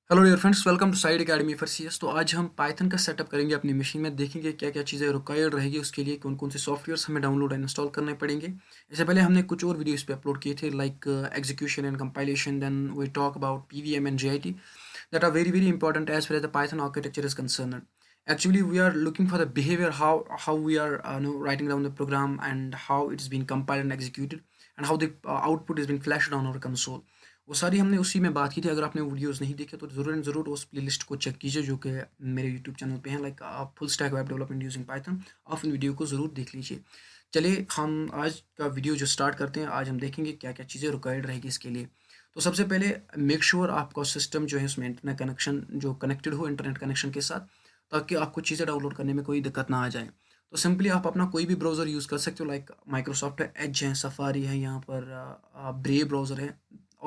Hello dear friends, welcome to side academy for CS. तो आज हम पाइथन का सेटअप करेंगे अपनी मशीन में। देखेंगे क्या क्या चीज़ें रिक्वायर्ड रहेगी, उसके लिए कौन कौन से सॉफ्टवेयर्स हमें डाउनलोड एंड इंस्टॉल करने पड़ेंगे। इससे पहले हमने कुछ और वीडियोस पे अपलोड किए थे, like execution and compilation. Then we talk about PVM and JIT that are very very important as far as the Python architecture is concerned. Actually, we are looking for the behavior, how we are writing down the program and how it's been compiled and executed, and how the output is being flashed on our console. वो सारी हमने उसी में बात की थी। अगर आपने वीडियोस नहीं देखे तो ज़रूर उस प्लेलिस्ट को चेक कीजिए जो कि मेरे यूट्यूब चैनल पे हैं, like full stack web development using Python. आप उन वीडियो को ज़रूर देख लीजिए। चलिए हम आज का वीडियो जो स्टार्ट करते हैं। आज हम देखेंगे क्या क्या चीज़ें रिक्वायर्ड रहेगी इसके लिए। तो सबसे पहले मेक श्योर आपका सिस्टम जो है उसमें इंटरनेट कनेक्शन जो कनेक्टेड हो इंटरनेट कनेक्शन के साथ, ताकि आपको चीज़ें डाउनलोड करने में कोई दिक्कत ना आ जाए। तो सिंपली आप अपना कोई भी ब्राउज़र यूज़ कर सकते हो, लाइक माइक्रोसॉफ्ट है, एज है, सफारी है, यहाँ पर ब्रेव ब्राउज़र है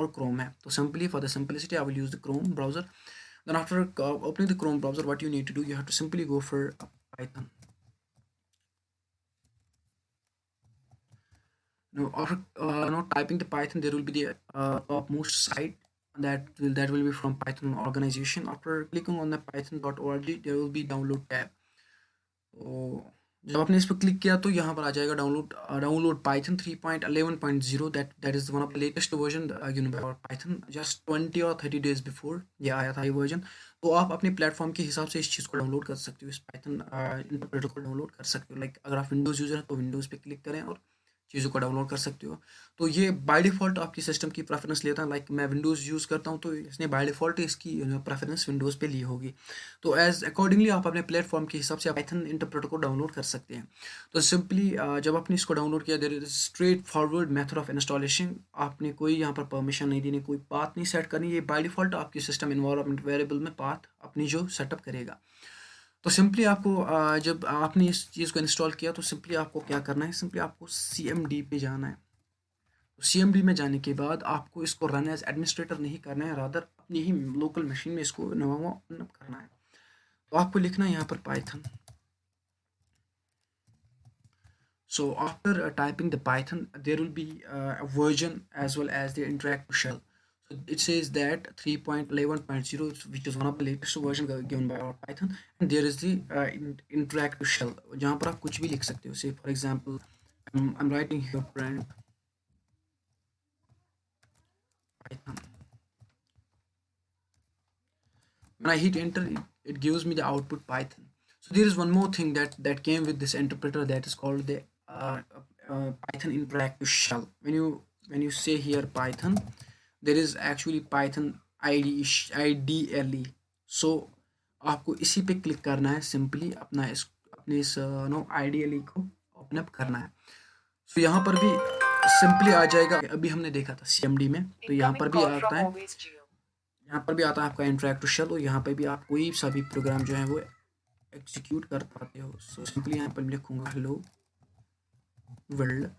और क्रोम है। तो simply for the simplicity I will use the Chrome browser. Then after opening the Chrome browser, what you need to do, you have to simply go for Python. No, after typing the Python, there will be the topmost site that will be from Python organization. After clicking on the python.org, there will be download tab. तो जब आपने इस पर click किया तो यहाँ पर आ जाएगा download Python 3.11.0। That is one of the latest version bye Python, just 20 और 30 डेज बिफोर ये आया था ये वर्जन। तो आप अपने प्लेटफॉर्म के हिसाब से इस चीज़ को डाउनलोड कर सकते हो, इस पाइथन इंटरप्रेटर को डाउनलोड कर सकते हो। लाइक अगर आप विंडोज़ यूज़र हैं तो विंडोज़ पे क्लिक करें और चीज़ों को डाउनलोड कर सकते हो। तो ये बाय डिफ़ॉल्ट आपकी सिस्टम की प्रेफरेंस लेता है। लाइक मैं विंडोज़ यूज़ करता हूँ तो इसने बाय डिफ़ॉल्ट इसकी प्रेफरेंस विंडोज़ पे ली होगी। तो एज़ अकॉर्डिंगली आप अपने प्लेटफॉर्म के हिसाब से पाइथन इंटरप्रेटर को डाउनलोड कर सकते हैं। तो सिंपली जब आपने इसको डाउनलोड किया, there is straightforward method of installation. आपने कोई यहाँ पर परमिशन नहीं देनी, कोई पाथ नहीं सेट करनी। ये बाय डिफ़ॉल्ट आपकी सिस्टम इन्वायरमेंट वेरिएबल में पाथ अपनी जो सेटअप करेगा। तो सिंपली आपको जब आपने इस चीज़ को इंस्टॉल किया तो सिंपली आपको क्या करना है, सिंपली आपको CMD पे जाना है। तो CMD में जाने के बाद आपको इसको रन एज एडमिनिस्ट्रेटर नहीं करना है, रादर अपनी ही लोकल मशीन में इसको नवा करना है। तो आपको लिखना है यहाँ पर Python. So after typing the Python, there will be a version as well as the interactive shell. So it says that 3.11.0, which is one of the latest version given by our Python, and there is the interactive shell जहाँ पर आप कुछ भी लिख सकते हो। Say for example, I'm writing here print Python. When I hit enter, it gives me the output Python. So there is one more thing that came with this interpreter, that is called the Python interactive shell. When you say here Python, there is actually Python IDLE. So आपको इसी पे click करना है, simply अपने इस IDLE को open up करना है। तो यहाँ पर भी सिंपली आ जाएगा, अभी हमने देखा था CMD में, तो यहाँ पर भी आता है, यहाँ पर भी आता है आपका इंटरैक्टिव शेल। और यहाँ पे भी आप कोई सा भी प्रोग्राम जो है वो एग्जीक्यूट कर पाते हो। सो सिंपली यहाँ पर लिखूंगा हेलो वर्ल्ड।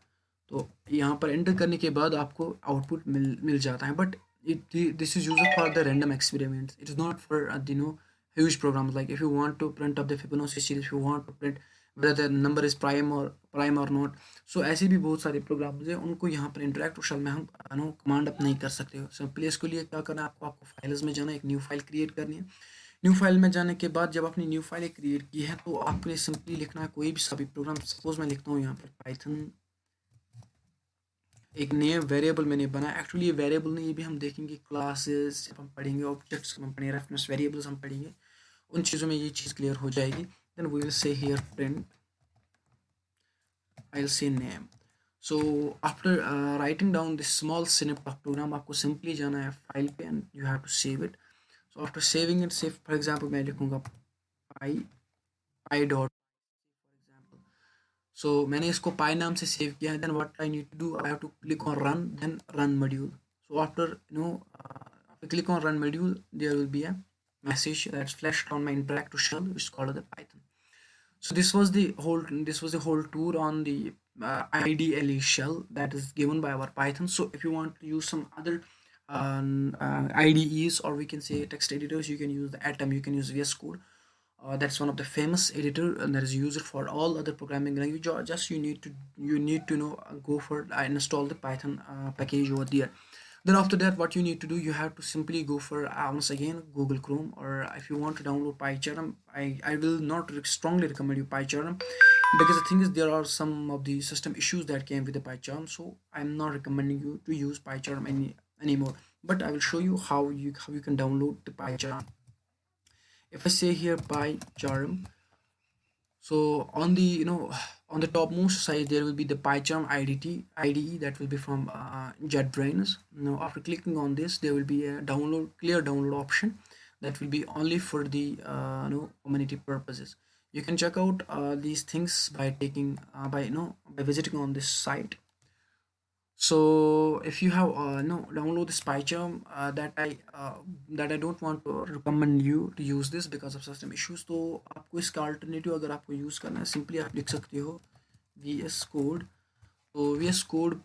तो यहाँ पर एंटर करने के बाद आपको आउटपुट मिल जाता है, but this is used for the random experiments, it is not for huge programs. Like if you want to print up the Fibonacci series, if you want to print whether the number is prime or not, so ऐसे भी बहुत सारे programmes हैं, उनको यहाँ पर interactive shell में हम कमांड अप नहीं कर सकते हो। सिंपली इसके लिए क्या करना है, आपको फाइल्स में जाना है, एक न्यू फाइल क्रिएट करनी है। न्यू फाइल में जाने के बाद जब आपने न्यू फाइल क्रिएट की है तो आपने सिंपली लिखना है कोई भी सभी प्रोग्राम। सपोज मैं लिखता हूँ यहाँ पर पाइथन, एक नया वेरिएबल मैंने बनाया। एक्चुअली ये वेरिएबल नहीं, ये भी हम देखेंगे क्लासेस जब हम पढ़ेंगे, ऑब्जेक्ट्स हम पढ़ेंगे, रेफरेंस वेरिएबल्स हम पढ़ेंगे, उन चीज़ों में ये चीज़ क्लियर हो जाएगी। Then we will say here print, I will say name. So after writing down this small snippet of program, आपको सिंपली जाना है फाइल पे and you have to save it. So after saving it, save for example मैं लिखूंगा pi pi dot for example. सो मैंने इसको pi नाम से सेव किया है। Then what I need to do, I have to click on run, then run module. So after after click on run module, there will be a message that's flashed on my interactive shell, which is called the Python. So this was the whole tour on the IDLE shell that is given by our Python. So if you want to use some other IDEs, or we can say text editors, you can use the Atom, you can use VS Code. That's one of the famous editor and that is used for all other programming language. Just you need to go for install the Python package over there. Then after that, what you need to do, you have to simply go for once again Google Chrome, or if you want to download PyCharm, I will not strongly recommend you PyCharm, because the thing is there are some of the system issues that came with the PyCharm, so I'm not recommending you to use PyCharm anymore. But I will show you how you can download the PyCharm. If I say here PyCharm, so on the on the topmost side there will be the PyCharm IDE that will be from JetBrains. Now after clicking on this, there will be a clear download option that will be only for the community purposes. You can check out these things by taking by visiting on this site. So if you have no download the PyCharm, that I don't want to recommend you to use this because of system issues. तो आपको इसका alternative अगर आपको use करना है, simply आप लिख सकते हो VS Code. तो VS Code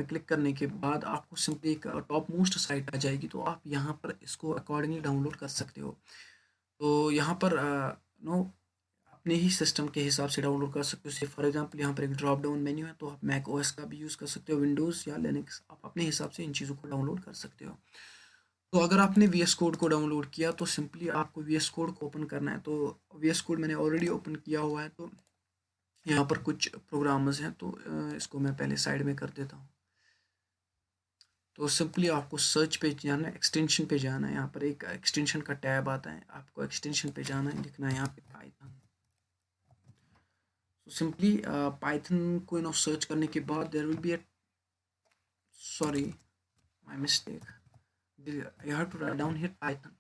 क्लिक करने के बाद आपको सिंपली एक टॉप मोस्ट साइट आ जाएगी, तो आप यहाँ पर इसको अकॉर्डिंगली डाउनलोड कर सकते हो. तो यहाँ पर नो अपने ही सिस्टम के हिसाब से डाउनलोड कर सकते हो. जैसे फॉर एग्जांपल यहाँ पर एक ड्रॉप डाउन मेन्यू है, तो आप मैक ओएस का भी यूज़ कर सकते हो, विंडोज़ या लिनक्स, आप अपने हिसाब से इन चीज़ों को डाउनलोड कर सकते हो. तो अगर आपने वी एस कोड को डाउनलोड किया, तो सिंपली आपको वी एस कोड को ओपन करना है. तो वी एस कोड मैंने ऑलरेडी ओपन किया हुआ है, तो यहाँ पर कुछ प्रोग्राम्स हैं, तो इसको मैं पहले साइड में कर देता हूँ. तो सिंपली आपको सर्च पे जाना है, एक्सटेंशन पे जाना है. यहाँ पर एक एक्सटेंशन का टैब आता है, आपको एक्सटेंशन पे जाना है, लिखना है यहाँ पे पाइथन. तो सिंपली पाइथन को सर्च करने के बाद there will be a sorry my mistake, you have to write down here Python.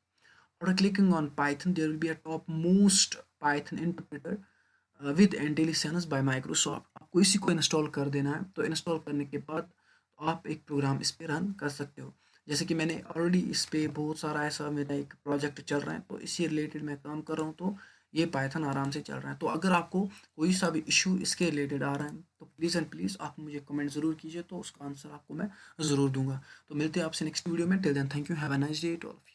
After clicking on Python, there will be a topmost Python interpreter with IntelliSense by Microsoft. आपको इसी को install कर देना है. तो इंस्टॉल करने के बाद आप एक प्रोग्राम इस पे रन कर सकते हो. जैसे कि मैंने ऑलरेडी इस पे बहुत सारा ऐसा मेरा एक प्रोजेक्ट चल रहा है, तो इसी रिलेटेड मैं काम कर रहा हूँ, तो ये पाइथन आराम से चल रहा है. तो अगर आपको कोई सा भी इशू इसके रिलेटेड आ रहा है, तो प्लीज़ एंड प्लीज़ आप मुझे कमेंट ज़रूर कीजिए, तो उसका आंसर आपको मैं ज़रूर दूंगा. तो मिलते हैं आपसे नेक्स्ट वीडियो में. Till then thank you, have a nice day to all of you.